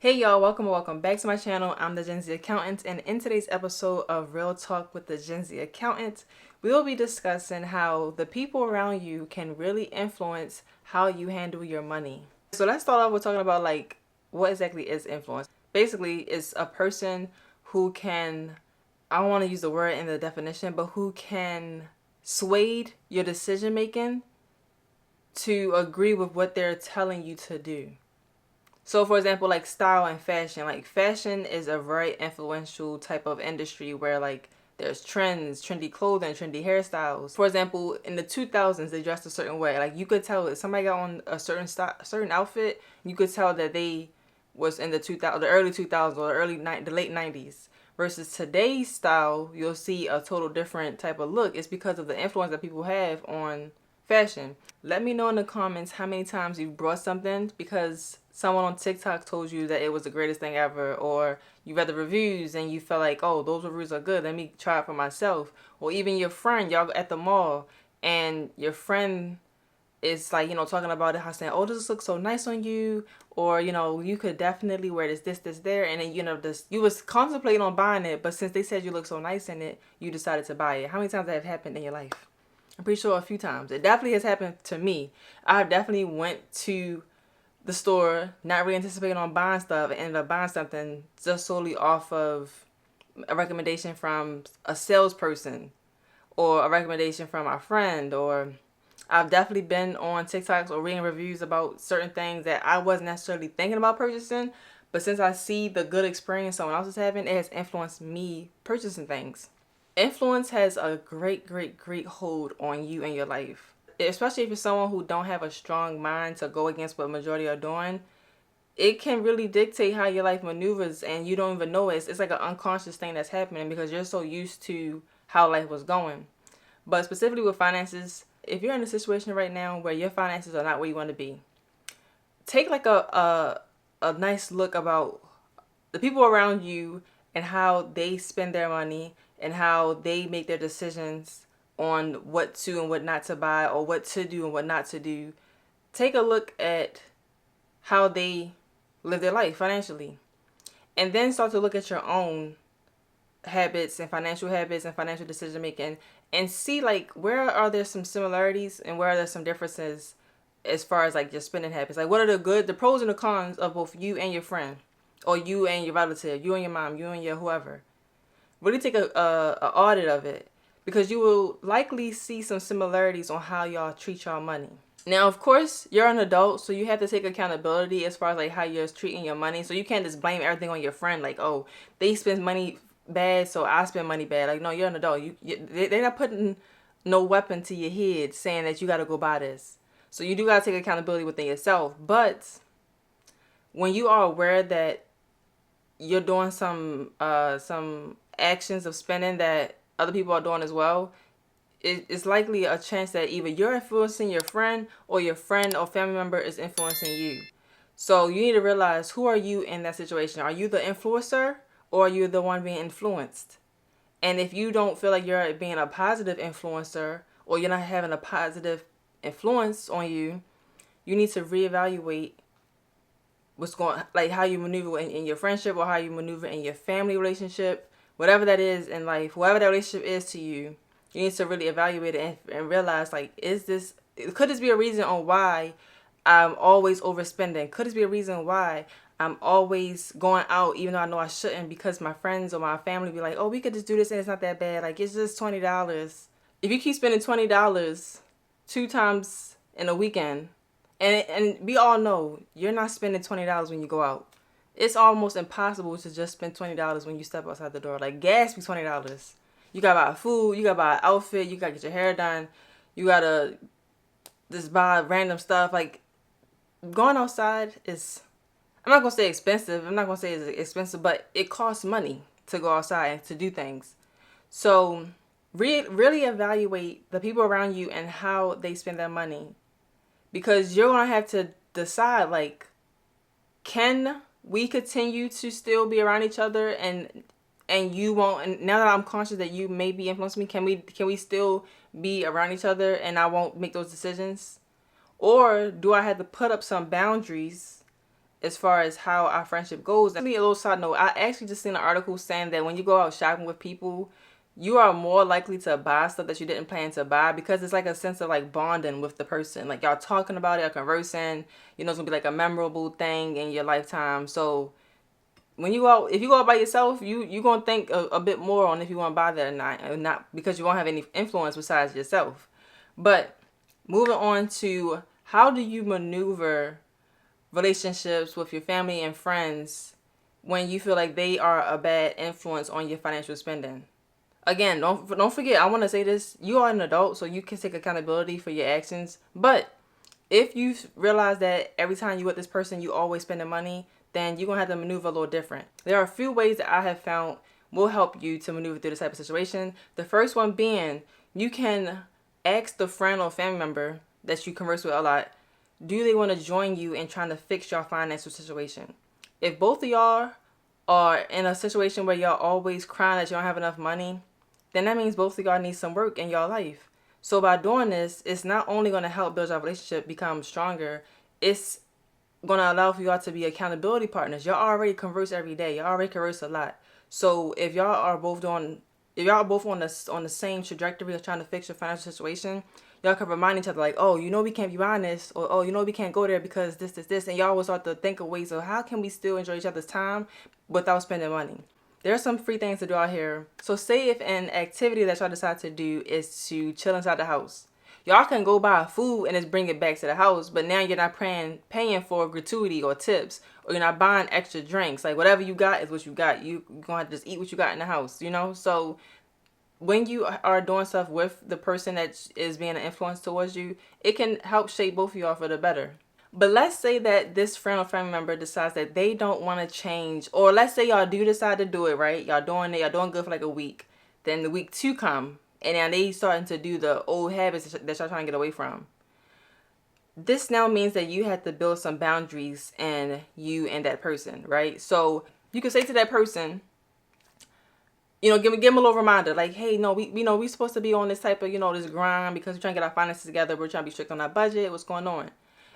Hey y'all, welcome or welcome back to my channel. I'm the Gen Z Accountant, and in today's episode of Real Talk with the Gen Z Accountant, we will be discussing how the people around you can really influence how you handle your money. So let's start off with talking about what exactly is influence. Basically, it's a person who can, I don't want to use the word in the definition, but who can sway your decision making to agree with what they're telling you to do. So, for example, like style and fashion. Like, fashion is a very influential type of industry where, there's trends, trendy clothing, trendy hairstyles. For example, in the 2000s, they dressed a certain way. Like, you could tell if somebody got on a certain outfit, you could tell that they was in the early 2000s or the late 90s. Versus today's style, you'll see a total different type of look. It's because of the influence that people have on fashion. Let me know in the comments how many times you've brought something because someone on TikTok told you that it was the greatest thing ever, or you read the reviews and you felt like, oh, those reviews are good, let me try it for myself. Or even your friend, y'all at the mall, and your friend is talking about it, how saying, oh, this looks so nice on you, or you could definitely wear this there, and then you was contemplating on buying it, but since they said you look so nice in it, you decided to buy it. How many times that have happened in your life? I'm pretty sure a few times. It definitely has happened to me. I definitely went to the store not really anticipating on buying stuff and ended up buying something just solely off of a recommendation from a salesperson or a recommendation from my friend. Or I've definitely been on TikToks or reading reviews about certain things that I wasn't necessarily thinking about purchasing, but since I see the good experience someone else is having, it has influenced me purchasing things. Influence has a great hold on you and your life, especially if you're someone who don't have a strong mind to go against what majority are doing. It can really dictate how your life maneuvers, and you don't even know it. It's like an unconscious thing that's happening because you're so used to how life was going. But specifically with finances, if you're in a situation right now where your finances are not where you want to be, take a nice look about the people around you and how they spend their money and how they make their decisions on what to and what not to buy, or what to do and what not to do. Take a look at how they live their life financially, and then start to look at your own habits and financial decision making, and see where are there some similarities and where are there some differences as far as your spending habits. Like, what are the pros and the cons of both you and your friend, or you and your relative, you and your mom, you and your whoever. Really take a audit of it, because you will likely see some similarities on how y'all treat y'all money. Now, of course, you're an adult, so you have to take accountability as far as how you're treating your money. So you can't just blame everything on your friend. Like, oh, they spend money bad, so I spend money bad. Like, no, you're an adult. They're not putting no weapon to your head saying that you got to go buy this. So you do got to take accountability within yourself. But when you are aware that you're doing some actions of spending that other people are doing as well, it's likely a chance that either you're influencing your friend, or your friend or family member is influencing you. So you need to realize, who are you in that situation? Are you the influencer, or are you the one being influenced? And if you don't feel like you're being a positive influencer, or you're not having a positive influence on you, you need to reevaluate what's going, how you maneuver in your friendship, or how you maneuver in your family relationship, whatever that is in life, whatever that relationship is to you. You need to really evaluate it and realize, could this be a reason on why I'm always overspending? Could this be a reason why I'm always going out even though I know I shouldn't, because my friends or my family be like, oh, we could just do this and it's not that bad. Like, it's just $20. If you keep spending $20 two times in a weekend, and we all know you're not spending $20 when you go out. It's almost impossible to just spend $20 when you step outside the door. Like, gas be $20. You gotta buy food, you gotta buy an outfit, you gotta get your hair done, you gotta just buy random stuff. Like, going outside is, I'm not gonna say expensive, I'm not gonna say it's expensive, but it costs money to go outside and to do things. So really evaluate the people around you and how they spend their money, because you're gonna have to decide, can we continue to still be around each other, and you won't, and now that I'm conscious that you may be influencing me, can we still be around each other and I won't make those decisions? Or do I have to put up some boundaries as far as how our friendship goes. And a little side note, I actually just seen an article saying that when you go out shopping with people, you are more likely to buy stuff that you didn't plan to buy because it's like a sense of like bonding with the person. Like y'all talking about it, y'all conversing, you know, it's gonna be like a memorable thing in your lifetime. So when you go out, if you go out by yourself, you gonna think a bit more on if you want to buy that or not, and not because you won't have any influence besides yourself. But moving on to how do you maneuver relationships with your family and friends when you feel like they are a bad influence on your financial spending? Again, don't forget, I want to say this, you are an adult, so you can take accountability for your actions. But if you realize that every time you with this person you always spending money, then you're gonna have to maneuver a little different. There are a few ways that I have found will help you to maneuver through this type of situation. The first one being, you can ask the friend or family member that you converse with a lot, do they want to join you in trying to fix your financial situation? If both of y'all are in a situation where y'all always crying that you don't have enough money, then that means both of y'all need some work in your life. So by doing this, it's not only going to help build your relationship become stronger, it's going to allow for y'all to be accountability partners. Y'all already converse every day. Y'all already converse a lot. So if y'all are both on the same trajectory of trying to fix your financial situation, y'all can remind each other like, oh, you know we can't be buying this, or oh, you know we can't go there because this, and y'all will start to think of ways of how can we still enjoy each other's time without spending money. There are some free things to do out here. So say if an activity that y'all decide to do is to chill inside the house. Y'all can go buy food and just bring it back to the house, but now you're not paying for gratuity or tips, or you're not buying extra drinks. Like whatever you got is what you got. You're going to have to just eat what you got in the house, you know? So when you are doing stuff with the person that is being an influence towards you, it can help shape both of y'all for the better. But let's say that this friend or family member decides that they don't want to change, or let's say y'all do decide to do it, right? Y'all doing good for like a week. Then the week 2 come, and now they starting to do the old habits that y'all trying to get away from. This now means that you have to build some boundaries in you and that person, right? So you can say to that person, you know, give them a little reminder, like, hey, no, we supposed to be on this type of, this grind because we're trying to get our finances together. We're trying to be strict on our budget. What's going on?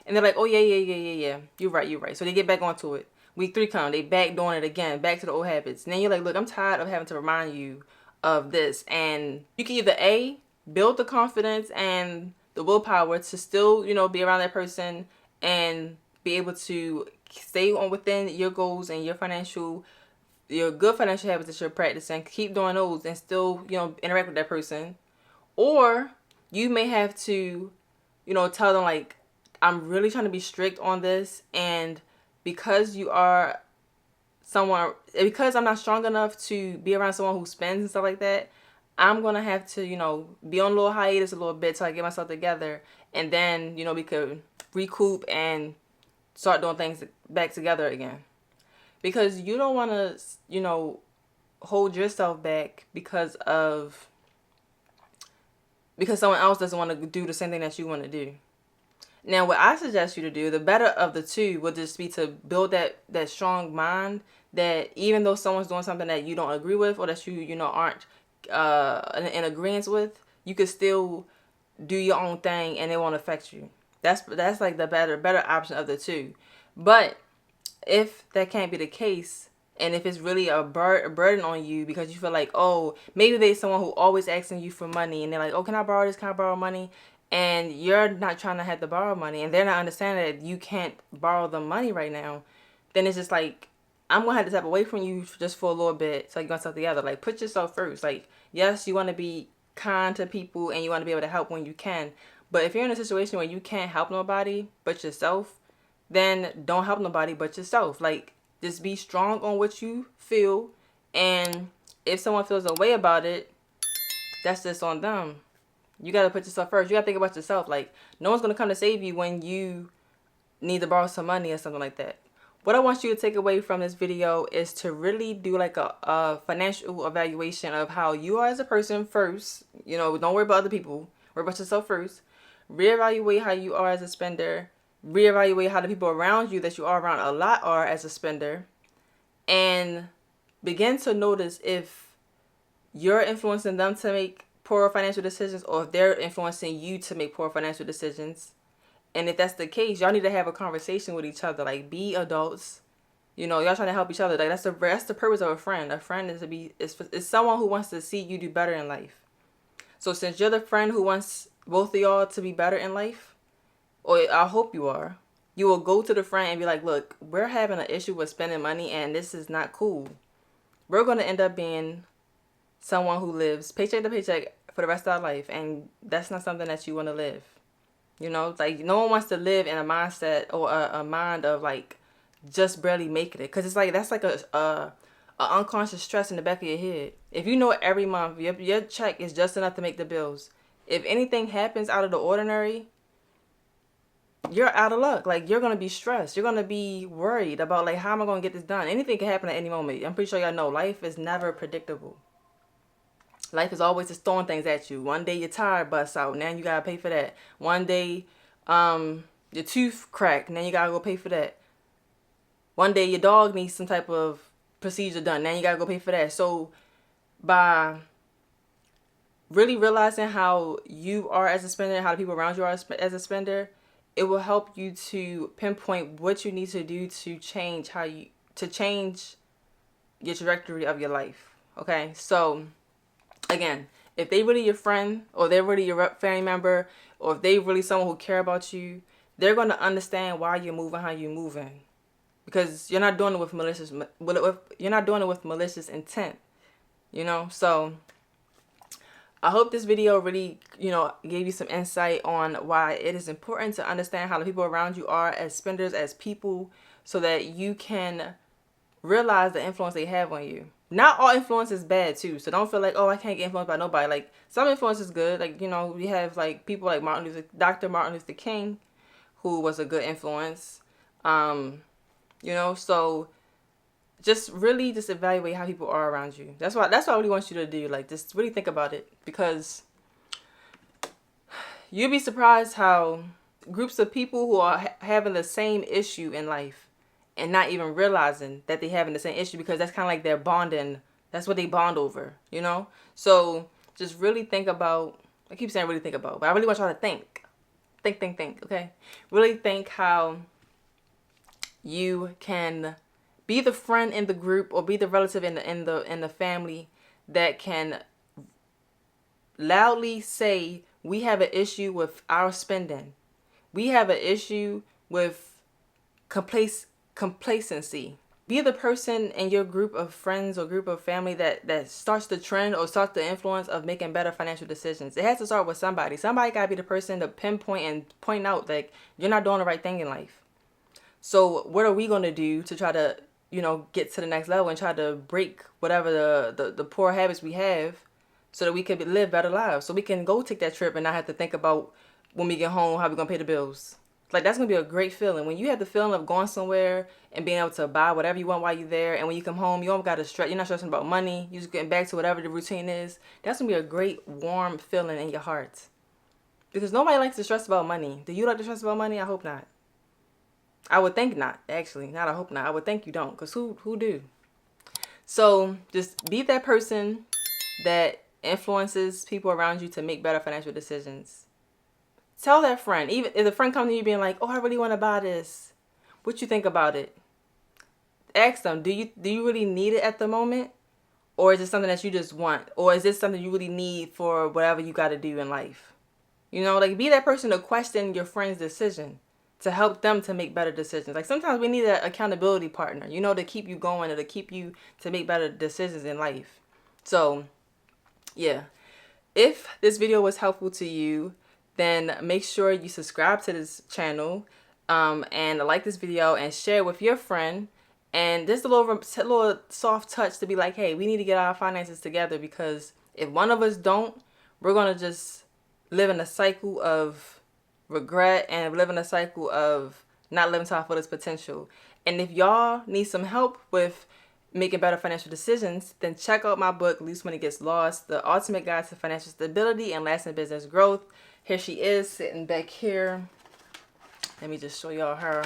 And they're like, oh, yeah. You're right. So they get back onto it. Week 3 come, they back doing it again, back to the old habits. And then you're like, look, I'm tired of having to remind you of this. And you can either A, build the confidence and the willpower to still, be around that person and be able to stay on within your goals and your good financial habits that you're practicing. Keep doing those and still, interact with that person. Or you may have to, tell them like, I'm really trying to be strict on this, and because I'm not strong enough to be around someone who spends and stuff like that, I'm going to have to, be on a little hiatus a little bit till I get myself together, and then, we could recoup and start doing things back together again. Because you don't want to, hold yourself back because someone else doesn't want to do the same thing that you want to do. Now, what I suggest you to do, the better of the two, would just be to build that strong mind that even though someone's doing something that you don't agree with or that you aren't in agreement with, you could still do your own thing and it won't affect you. That's like the better option of the two. But if that can't be the case, and if it's really a burden on you because you feel like, oh, maybe there's someone who always asking you for money and they're like, oh, can I borrow this? Can I borrow money? And you're not trying to have to borrow money, and they're not understanding that you can't borrow the money right now, then it's just like, I'm going to have to step away from you just for a little bit so you can step together. Like, put yourself first. Like, yes, you want to be kind to people and you want to be able to help when you can. But if you're in a situation where you can't help nobody but yourself, then don't help nobody but yourself. Like, just be strong on what you feel. And if someone feels a way about it, that's just on them. You got to put yourself first. You got to think about yourself. Like, no one's going to come to save you when you need to borrow some money or something like that. What I want you to take away from this video is to really do like a financial evaluation of how you are as a person first. Don't worry about other people. Worry about yourself first. Reevaluate how you are as a spender. Reevaluate how the people around you that you are around a lot are as a spender. And begin to notice if you're influencing them to make poor financial decisions or if they're influencing you to make poor financial decisions. And if that's the case, y'all need to have a conversation with each other. Like, be adults. You know, y'all trying to help each other. Like, that's the purpose of a friend. A friend is someone who wants to see you do better in life. So since you're the friend who wants both of y'all to be better in life, or I hope you are, you will go to the friend and be like, look, we're having an issue with spending money and this is not cool. We're going to end up being someone who lives paycheck to paycheck for the rest of our life. And that's not something that you want to live. You know, like, no one wants to live in a mindset or a mind of like just barely making it. Because it's like, that's like a unconscious stress in the back of your head. If you know every month your check is just enough to make the bills, if anything happens out of the ordinary, you're out of luck. Like, you're going to be stressed. You're going to be worried about, like, how am I going to get this done? Anything can happen at any moment. I'm pretty sure y'all know life is never predictable. Life is always just throwing things at you. One day your tire busts out. Now you got to pay for that. One day your tooth cracked. Now you got to go pay for that. One day your dog needs some type of procedure done. Now you got to go pay for that. So by really realizing how you are as a spender, how the people around you are as a spender, it will help you to pinpoint what you need to do to change your trajectory of your life. Okay, so again, if they really your friend, or they're really your family member, or if they really someone who care about you, they're going to understand why you're moving how you're moving, because you're not doing it with malicious. You're not doing it with malicious intent. You know, so I hope this video really, gave you some insight on why it is important to understand how the people around you are as spenders, as people, so that you can realize the influence they have on you. Not all influence is bad too. So don't feel like, oh, I can't get influenced by nobody. Like, some influence is good. Like, we have like people like Dr. Martin Luther King, who was a good influence. So just really just evaluate how people are around you. That's what I really want you to do. Like, just really think about it, because you'll be surprised how groups of people who are having the same issue in life and not even realizing that they're having the same issue, because that's kind of like their bonding. That's what they bond over, So just really think about, I keep saying really think about, but I really want y'all to think, okay? Really think how you can be the friend in the group, or be the relative in the family that can loudly say, we have an issue with our spending. We have an issue with complacency. Be the person in your group of friends or group of family that starts the trend or starts the influence of making better financial decisions. It has to start with somebody. Somebody got to be the person to pinpoint and point out, like, you're not doing the right thing in life. So what are we going to do to try to, get to the next level and try to break whatever the poor habits we have, so that we can live better lives, so we can go take that trip and not have to think about when we get home how we're going to pay the bills. Like, that's going to be a great feeling. When you have the feeling of going somewhere and being able to buy whatever you want while you're there, and when you come home, you don't got to stress. You're not stressing about money. You're just getting back to whatever the routine is. That's going to be a great, warm feeling in your heart. Because nobody likes to stress about money. Do you like to stress about money? I hope not. I would think not, actually. Not I hope not. I would think you don't, because who do? So just be that person that influences people around you to make better financial decisions. Tell that friend, even if the friend comes to you being like, oh, I really want to buy this, what you think about it? Ask them, do you really need it at the moment? Or is it something that you just want? Or is this something you really need for whatever you got to do in life? Like, be that person to question your friend's decision, to help them to make better decisions. Like, sometimes we need an accountability partner, to keep you going, or to keep you to make better decisions in life. So, yeah. If this video was helpful to you, then make sure you subscribe to this channel, and like this video and share it with your friend. And just a little soft touch to be like, hey, we need to get our finances together, because if one of us don't, we're going to just live in a cycle of regret and live in a cycle of not living to our fullest potential. And if y'all need some help with making better financial decisions, then check out my book, Loose Money Gets Lost, The Ultimate Guide to Financial Stability and Lasting Business Growth. Here she is, sitting back here. Let me just show y'all her.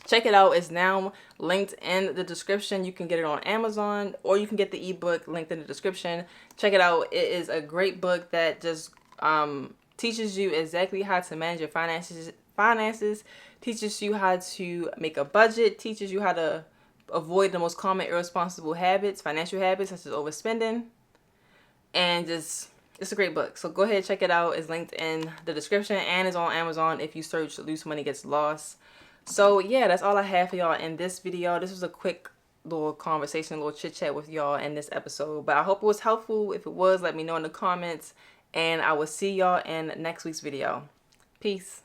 Check it out. It's now linked in the description. You can get it on Amazon, or you can get the ebook linked in the description. Check it out. It is a great book that just teaches you exactly how to manage your finances finances, teaches you how to make a budget, teaches you how to avoid the most common irresponsible habits, financial habits such as overspending, and just it's a great book. So go ahead, check it out. It's linked in the description and is on Amazon if you search Loose Money Gets Lost. So yeah, that's all I have for y'all in this video. This was a quick little conversation, a little chit chat with y'all in this episode, but I hope it was helpful. If it was, let me know in the comments, and I will see y'all in next week's video. Peace.